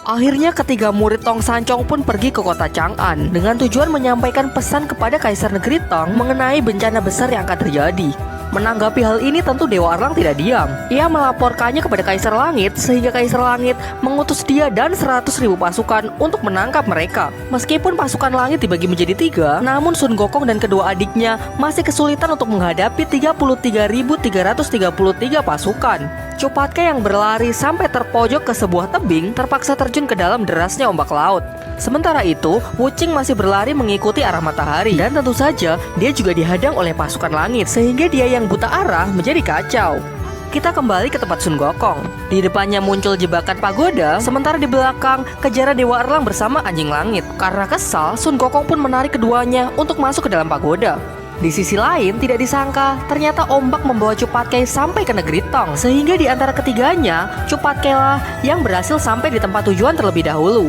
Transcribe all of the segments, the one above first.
Akhirnya ketiga murid Tong Sancong pun pergi ke kota Chang'an dengan tujuan menyampaikan pesan kepada Kaisar Negeri Tang mengenai bencana besar yang akan terjadi. Menanggapi hal ini tentu Dewa Erlang tidak diam. Ia melaporkannya kepada Kaisar Langit sehingga Kaisar Langit mengutus dia dan 100.000 pasukan untuk menangkap mereka. Meskipun pasukan langit dibagi menjadi 3, namun Sun Gokong dan kedua adiknya masih kesulitan untuk menghadapi 33.333 pasukan. Cupatka yang berlari sampai terpojok ke sebuah tebing terpaksa terjun ke dalam derasnya ombak laut. Sementara itu, Wuching masih berlari mengikuti arah matahari dan tentu saja dia juga dihadang oleh pasukan langit sehingga dia yang buta arah menjadi kacau. Kita kembali ke tempat Sun Gokong. Di depannya muncul jebakan pagoda, sementara di belakang kejaran Dewa Erlang bersama anjing langit. Karena kesal, Sun Gokong pun menarik keduanya untuk masuk ke dalam pagoda. Di sisi lain, tidak disangka, ternyata ombak membawa Cupatka sampai ke negeri Tong. Sehingga di antara ketiganya, Cupatka lah yang berhasil sampai di tempat tujuan terlebih dahulu.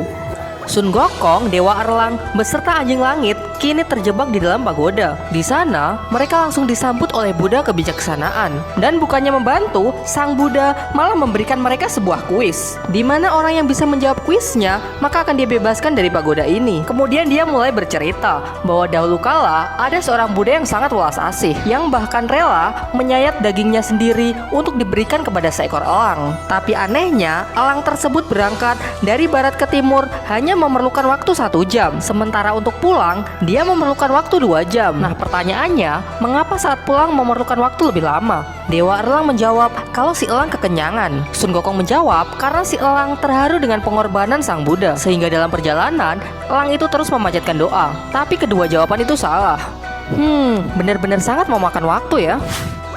Sun Gokong, Dewa Erlang, beserta anjing langit kini terjebak di dalam pagoda. Di sana, mereka langsung disambut oleh Buddha kebijaksanaan. Dan bukannya membantu, sang Buddha malah memberikan mereka sebuah kuis, di mana orang yang bisa menjawab kuisnya, maka akan dibebaskan dari pagoda ini. Kemudian dia mulai bercerita bahwa dahulu kala ada seorang Buddha yang sangat welas asih, yang bahkan rela menyayat dagingnya sendiri untuk diberikan kepada seekor elang. Tapi anehnya, elang tersebut berangkat dari barat ke timur hanya memerlukan waktu 1 jam, sementara untuk pulang dia memerlukan waktu 2 jam. Nah, pertanyaannya, mengapa saat pulang memerlukan waktu lebih lama? Dewa Erlang menjawab kalau si elang kekenyangan. Sun Gokong menjawab karena si elang terharu dengan pengorbanan sang Buddha, sehingga dalam perjalanan elang itu terus memanjatkan doa. Tapi kedua jawaban itu salah. Benar-benar sangat memakan waktu ya.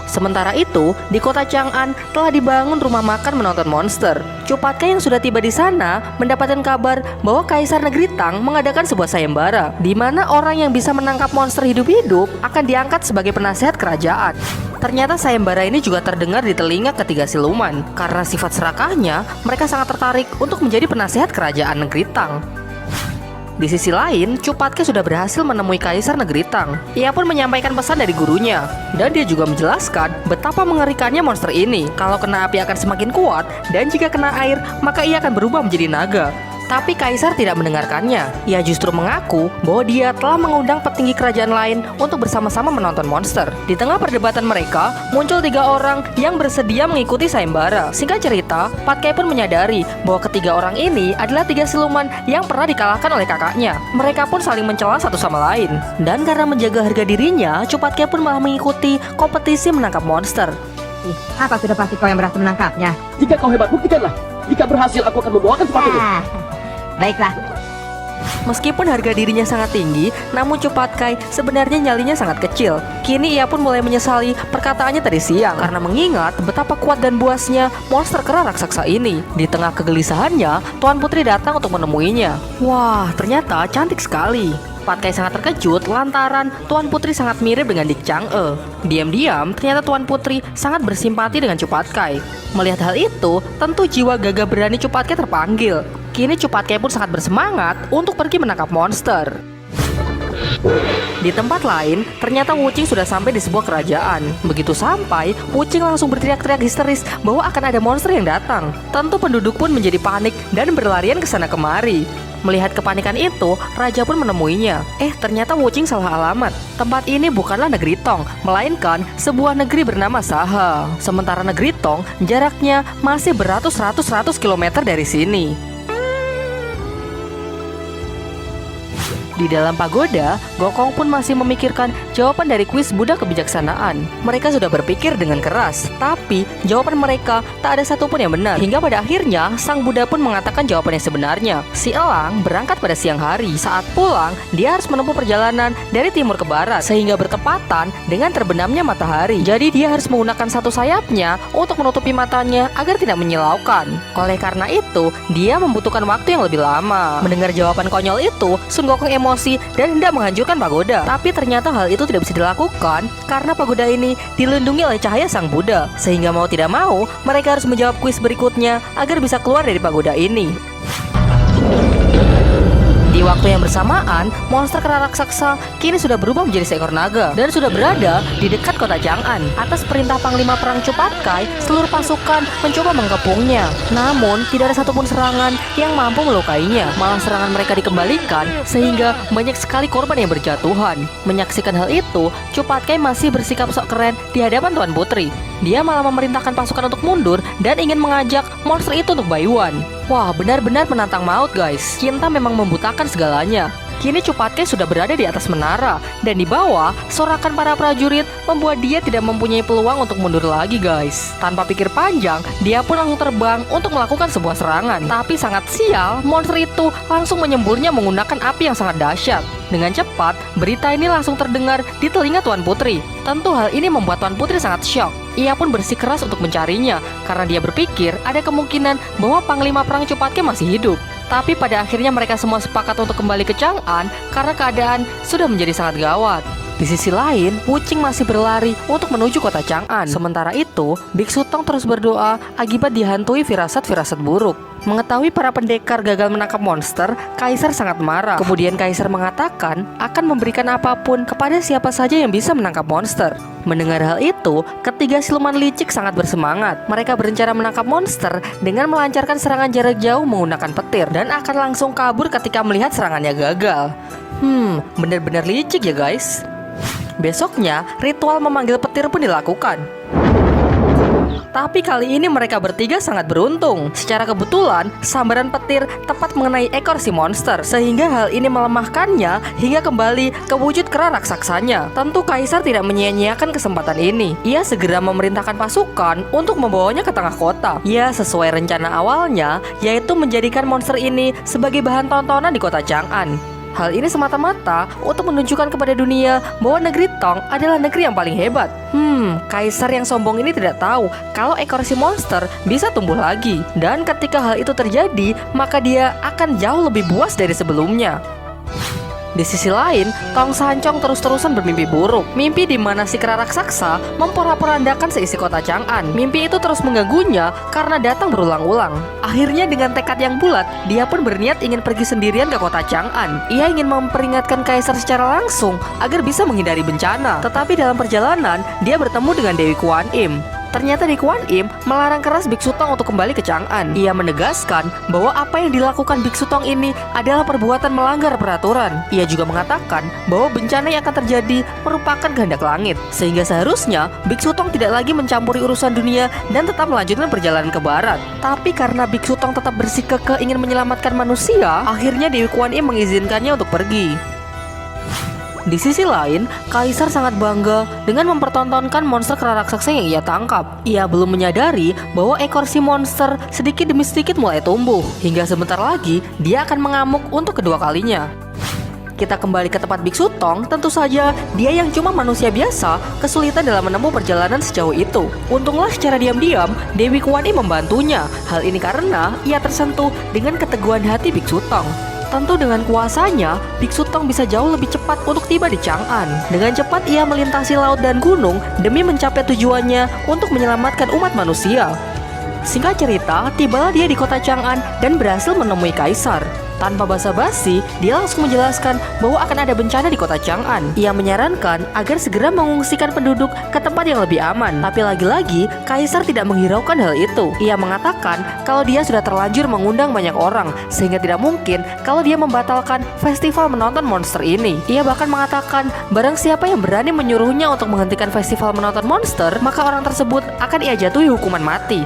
Sementara itu, di kota Chang'an telah dibangun rumah makan menonton monster. Cupatka yang sudah tiba di sana mendapatkan kabar bahwa Kaisar Negeri Tang mengadakan sebuah sayembara, di mana orang yang bisa menangkap monster hidup-hidup akan diangkat sebagai penasehat kerajaan. Ternyata sayembara ini juga terdengar di telinga ketiga siluman. Karena sifat serakahnya, mereka sangat tertarik untuk menjadi penasehat kerajaan Negeri Tang. Di sisi lain, Cupatka sudah berhasil menemui Kaisar Negeri Tang. Ia pun menyampaikan pesan dari gurunya, dan dia juga menjelaskan betapa mengerikannya monster ini. Kalau kena api akan semakin kuat, dan jika kena air, maka ia akan berubah menjadi naga. Tapi Kaisar tidak mendengarkannya. Ia justru mengaku bahwa dia telah mengundang petinggi kerajaan lain untuk bersama-sama menonton monster. Di tengah perdebatan mereka, muncul 3 orang yang bersedia mengikuti sayembara. Singkat cerita, Patkai pun menyadari bahwa ketiga orang ini adalah 3 siluman yang pernah dikalahkan oleh kakaknya. Mereka pun saling mencela satu sama lain. Dan karena menjaga harga dirinya, Cupatka pun malah mengikuti kompetisi menangkap monster. Apa sudah pasti kau yang berhasil menangkapnya? Jika kau hebat, buktikanlah. Jika berhasil, aku akan membawakan sepatunya. Baiklah. Meskipun harga dirinya sangat tinggi, namun Cupatka sebenarnya nyalinya sangat kecil. Kini ia pun mulai menyesali perkataannya tadi siang karena mengingat betapa kuat dan buasnya monster kera raksasa ini. Di tengah kegelisahannya, Tuan Putri datang untuk menemuinya. Wah, ternyata cantik sekali. Patkai sangat terkejut lantaran Tuan Putri sangat mirip dengan Dik Chang'e. Diam-diam, ternyata Tuan Putri sangat bersimpati dengan Cupatka. Melihat hal itu, tentu jiwa gagah berani Cupatka terpanggil. Kini Cupatka pun sangat bersemangat untuk pergi menangkap monster. Di tempat lain, ternyata Wuching sudah sampai di sebuah kerajaan. Begitu sampai, Wuching langsung berteriak-teriak histeris bahwa akan ada monster yang datang. Tentu penduduk pun menjadi panik dan berlarian ke sana kemari. Melihat kepanikan itu, raja pun menemuinya. Ternyata Wuching salah alamat. Tempat ini bukanlah negeri Tong, melainkan sebuah negeri bernama Saha. Sementara negeri Tong, jaraknya masih beratus-ratus kilometer dari sini. Di dalam pagoda, Gokong pun masih memikirkan jawaban dari kuis Buddha kebijaksanaan. Mereka sudah berpikir dengan keras, tapi jawaban mereka tak ada satupun yang benar. Hingga pada akhirnya, sang Buddha pun mengatakan jawaban yang sebenarnya. Si elang berangkat pada siang hari. Saat pulang, dia harus menempuh perjalanan dari timur ke barat, sehingga bertepatan dengan terbenamnya matahari. Jadi dia harus menggunakan satu sayapnya untuk menutupi matanya agar tidak menyilaukan. Oleh karena itu, dia membutuhkan waktu yang lebih lama. Mendengar jawaban konyol itu, Sun Gokong emosi dan hendak menghancurkan pagoda. Tapi ternyata hal itu tidak bisa dilakukan karena pagoda ini dilindungi oleh cahaya sang Buddha. Sehingga mau tidak mau, mereka harus menjawab kuis berikutnya agar bisa keluar dari pagoda ini. Di Di waktu yang bersamaan, monster kera raksasa kini sudah berubah menjadi seekor naga dan sudah berada di dekat kota Chang'an. Atas perintah Panglima Perang Chopatkai, seluruh pasukan mencoba mengepungnya. Namun, tidak ada satupun serangan yang mampu melukainya. Malah serangan mereka dikembalikan sehingga banyak sekali korban yang berjatuhan. Menyaksikan hal itu, Chopatkai masih bersikap sok keren di hadapan Tuan Putri. Dia malah memerintahkan pasukan untuk mundur dan ingin mengajak monster itu untuk Baiwan. Wah, benar-benar menantang maut guys. Cinta memang membutakan segalanya. Kini Chopatkai sudah berada di atas menara, dan di bawah, sorakan para prajurit membuat dia tidak mempunyai peluang untuk mundur lagi guys. Tanpa pikir panjang, dia pun langsung terbang untuk melakukan sebuah serangan. Tapi sangat sial, monster itu langsung menyemburnya menggunakan api yang sangat dahsyat. Dengan cepat, berita ini langsung terdengar di telinga Tuan Putri. Tentu hal ini membuat Tuan Putri sangat syok. Ia pun bersikeras untuk mencarinya, karena dia berpikir ada kemungkinan bahwa Panglima Perang Chopatkai masih hidup. Tapi pada akhirnya mereka semua sepakat untuk kembali ke Chang'an karena keadaan sudah menjadi sangat gawat. Di sisi lain, Wuching masih berlari untuk menuju kota Chang'an. Sementara itu, Biksu Tong terus berdoa akibat dihantui firasat-firasat buruk. Mengetahui para pendekar gagal menangkap monster, Kaisar sangat marah. Kemudian Kaisar mengatakan akan memberikan apapun kepada siapa saja yang bisa menangkap monster. Mendengar hal itu, ketiga siluman licik sangat bersemangat. Mereka berencana menangkap monster dengan melancarkan serangan jarak jauh menggunakan petir dan akan langsung kabur ketika melihat serangannya gagal. Benar-benar licik ya guys. Besoknya, ritual memanggil petir pun dilakukan. Tapi kali ini mereka bertiga sangat beruntung. Secara kebetulan, sambaran petir tepat mengenai ekor si monster, sehingga hal ini melemahkannya hingga kembali ke wujud kera raksasanya. Tentu Kaisar tidak menyia-nyiakan kesempatan ini. Ia segera memerintahkan pasukan untuk membawanya ke tengah kota. Ia sesuai rencana awalnya, yaitu menjadikan monster ini sebagai bahan tontonan di kota Chang'an. Hal ini semata-mata untuk menunjukkan kepada dunia bahwa negeri Tong adalah negeri yang paling hebat. Kaisar yang sombong ini tidak tahu kalau ekor si monster bisa tumbuh lagi. Dan ketika hal itu terjadi, maka dia akan jauh lebih buas dari sebelumnya. Di sisi lain, Tong Sancong terus-terusan bermimpi buruk. Mimpi di mana si kera raksasa memporak-porandakan seisi kota Chang'an. Mimpi itu terus mengganggunya karena datang berulang-ulang. Akhirnya dengan tekad yang bulat, dia pun berniat ingin pergi sendirian ke kota Chang'an. Ia ingin memperingatkan Kaisar secara langsung agar bisa menghindari bencana. Tetapi dalam perjalanan, dia bertemu dengan Dewi Kuan Im. Ternyata Dewi Kuan Im melarang keras Biksu Tong untuk kembali ke Chang'an. Ia menegaskan bahwa apa yang dilakukan Biksu Tong ini adalah perbuatan melanggar peraturan. Ia juga mengatakan bahwa bencana yang akan terjadi merupakan kehendak langit, sehingga seharusnya Biksu Tong tidak lagi mencampuri urusan dunia dan tetap melanjutkan perjalanan ke barat. Tapi karena Biksu Tong tetap bersikukuh ingin menyelamatkan manusia, akhirnya Dewi Kuan Im mengizinkannya untuk pergi. Di sisi lain, Kaisar sangat bangga dengan mempertontonkan monster kera raksasa yang ia tangkap. Ia belum menyadari bahwa ekor si monster sedikit demi sedikit mulai tumbuh. Hingga sebentar lagi, dia akan mengamuk untuk kedua kalinya. Kita kembali ke tempat Biksu Tong, tentu saja dia yang cuma manusia biasa kesulitan dalam menempuh perjalanan sejauh itu. Untunglah secara diam-diam, Dewi Kuan Im membantunya. Hal ini karena ia tersentuh dengan keteguhan hati Biksu Tong. Tentu dengan kuasanya, Biksu Tong bisa jauh lebih cepat untuk tiba di Chang'an. Dengan cepat ia melintasi laut dan gunung demi mencapai tujuannya untuk menyelamatkan umat manusia. Singkat cerita, tibalah dia di kota Chang'an dan berhasil menemui Kaisar. Tanpa basa-basi, dia langsung menjelaskan bahwa akan ada bencana di kota Chang'an. Ia menyarankan agar segera mengungsikan penduduk ke tempat yang lebih aman. Tapi lagi-lagi, Kaisar tidak menghiraukan hal itu. Ia mengatakan kalau dia sudah terlanjur mengundang banyak orang, sehingga tidak mungkin kalau dia membatalkan festival menonton monster ini. Ia bahkan mengatakan barang siapa yang berani menyuruhnya untuk menghentikan festival menonton monster, maka orang tersebut akan ia jatuhi hukuman mati.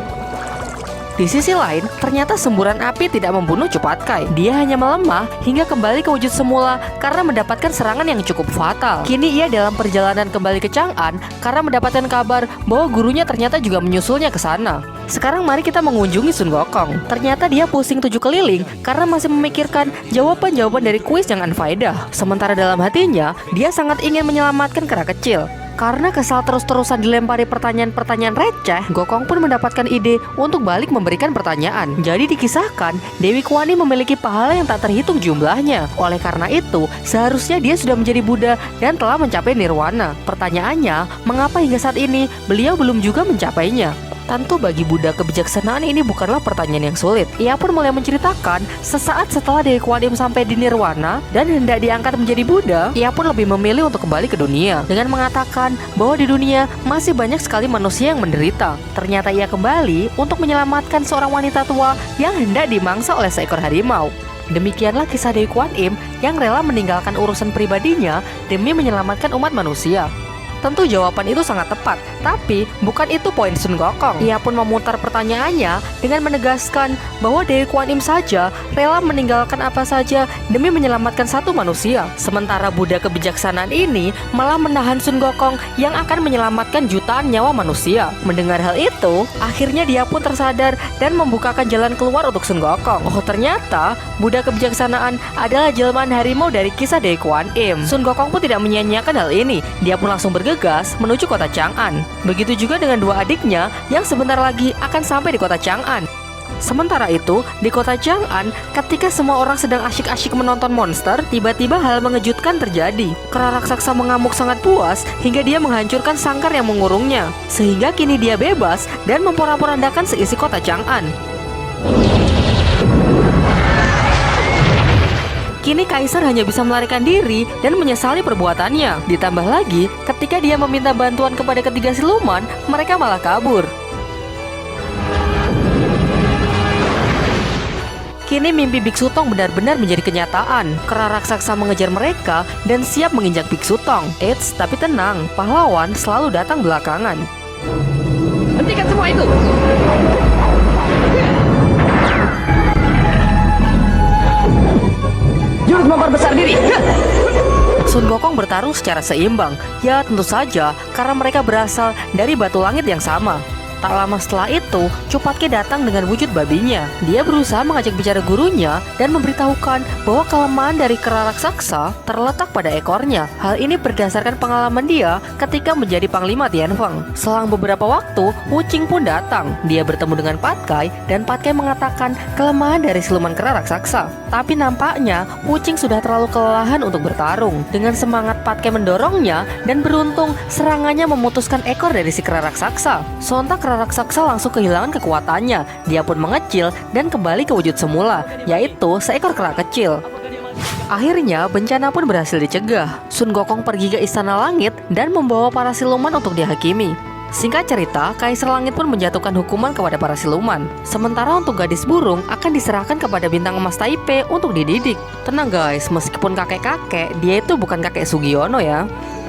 Di sisi lain, ternyata semburan api tidak membunuh Chopatkai. Dia hanya melemah hingga kembali ke wujud semula karena mendapatkan serangan yang cukup fatal. Kini ia dalam perjalanan kembali ke Chang'an karena mendapatkan kabar bahwa gurunya ternyata juga menyusulnya ke sana. Sekarang mari kita mengunjungi Sun Gokong. Ternyata dia pusing 7 keliling karena masih memikirkan jawaban-jawaban dari kuis yang unfaedah. Sementara dalam hatinya, dia sangat ingin menyelamatkan kera kecil. Karena kesal terus-terusan dilempari pertanyaan-pertanyaan receh, Gokong pun mendapatkan ide untuk balik memberikan pertanyaan. Jadi dikisahkan, Dewi Kuan Im memiliki pahala yang tak terhitung jumlahnya. Oleh karena itu, seharusnya dia sudah menjadi Buddha dan telah mencapai nirwana. Pertanyaannya, mengapa hingga saat ini beliau belum juga mencapainya? Tentu bagi Buddha kebijaksanaan ini bukanlah pertanyaan yang sulit. Ia pun mulai menceritakan sesaat setelah Dewi Kuan Im sampai di Nirwana dan hendak diangkat menjadi Buddha, ia pun lebih memilih untuk kembali ke dunia dengan mengatakan bahwa di dunia masih banyak sekali manusia yang menderita. Ternyata ia kembali untuk menyelamatkan seorang wanita tua yang hendak dimangsa oleh seekor harimau. Demikianlah kisah Dewi Kuan Im yang rela meninggalkan urusan pribadinya demi menyelamatkan umat manusia. Tentu jawaban itu sangat tepat, tapi bukan itu poin Sun Gokong. Ia pun memutar pertanyaannya dengan menegaskan bahwa Dewi Kuan Im saja rela meninggalkan apa saja demi menyelamatkan satu manusia. Sementara Buddha kebijaksanaan ini malah menahan Sun Gokong yang akan menyelamatkan jutaan nyawa manusia. Mendengar hal itu, akhirnya dia pun tersadar dan membukakan jalan keluar untuk Sun Gokong. Oh, ternyata Buddha kebijaksanaan adalah jelmaan harimau dari kisah Dewi Kuan Im. Sun Gokong pun tidak menyia-nyiakan hal ini. Dia pun langsung bergegas menuju kota Chang'an. Begitu juga dengan dua adiknya yang sebentar lagi akan sampai di kota Chang'an. Sementara itu, di kota Chang'an, ketika semua orang sedang asyik-asyik menonton monster, tiba-tiba hal mengejutkan terjadi. Kera raksasa mengamuk sangat puas hingga dia menghancurkan sangkar yang mengurungnya. Sehingga kini dia bebas dan memporak-porandakan seisi kota Chang'an. Kini Kaisar hanya bisa melarikan diri dan menyesali perbuatannya. Ditambah lagi, ketika dia meminta bantuan kepada ketiga siluman, mereka malah kabur. Kini mimpi Biksu Tong benar-benar menjadi kenyataan. Kera raksasa mengejar mereka dan siap menginjak Biksu Tong. Eits, tapi tenang, pahlawan selalu datang belakangan. Hentikan semua itu! Jurus memperbesar diri! Sun Gokong bertarung secara seimbang. Ya tentu saja, karena mereka berasal dari batu langit yang sama. Tak lama setelah itu, Chupatke datang dengan wujud babinya. Dia berusaha mengajak bicara gurunya dan memberitahukan bahwa kelemahan dari kera raksasa terletak pada ekornya. Hal ini berdasarkan pengalaman dia ketika menjadi Panglima Tianfeng. Selang beberapa waktu, Wuqing pun datang. Dia bertemu dengan Patkai dan Patkai mengatakan kelemahan dari siluman kera raksasa. Tapi nampaknya Wuqing sudah terlalu kelelahan untuk bertarung. Dengan semangat Patkai mendorongnya dan beruntung serangannya memutuskan ekor dari si kera raksasa. Sontak kera raksasa langsung kehilangan kekuatannya. Dia pun mengecil dan kembali ke wujud semula, yaitu seekor kera kecil. Akhirnya bencana pun berhasil dicegah. Sun Gokong pergi ke Istana Langit dan membawa para siluman untuk dihakimi. Singkat cerita, Kaisar Langit pun menjatuhkan hukuman kepada para siluman. Sementara untuk gadis burung akan diserahkan kepada bintang emas Taipei untuk dididik. Tenang guys, meskipun kakek-kakek, dia itu bukan kakek Sugiono ya.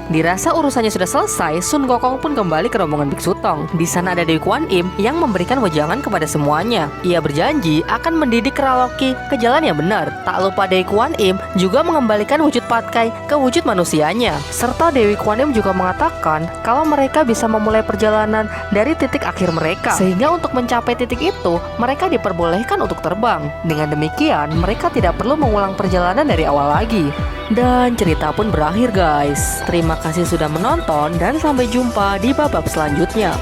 Dirasa urusannya sudah selesai, Sun Gokong pun kembali ke rombongan Biksu Tong. Di sana ada Dewi Kuan Im yang memberikan wejangan kepada semuanya. Ia berjanji akan mendidik kera Loki ke jalan yang benar. Tak lupa Dewi Kuan Im juga mengembalikan wujud Patkai ke wujud manusianya. Serta Dewi Kuan Im juga mengatakan kalau mereka bisa memulai perjalanan dari titik akhir mereka. Sehingga untuk mencapai titik itu, mereka diperbolehkan untuk terbang. Dengan demikian, mereka tidak perlu mengulang perjalanan dari awal lagi. Dan cerita pun berakhir guys. Terima kasih sudah menonton dan sampai jumpa di babak selanjutnya.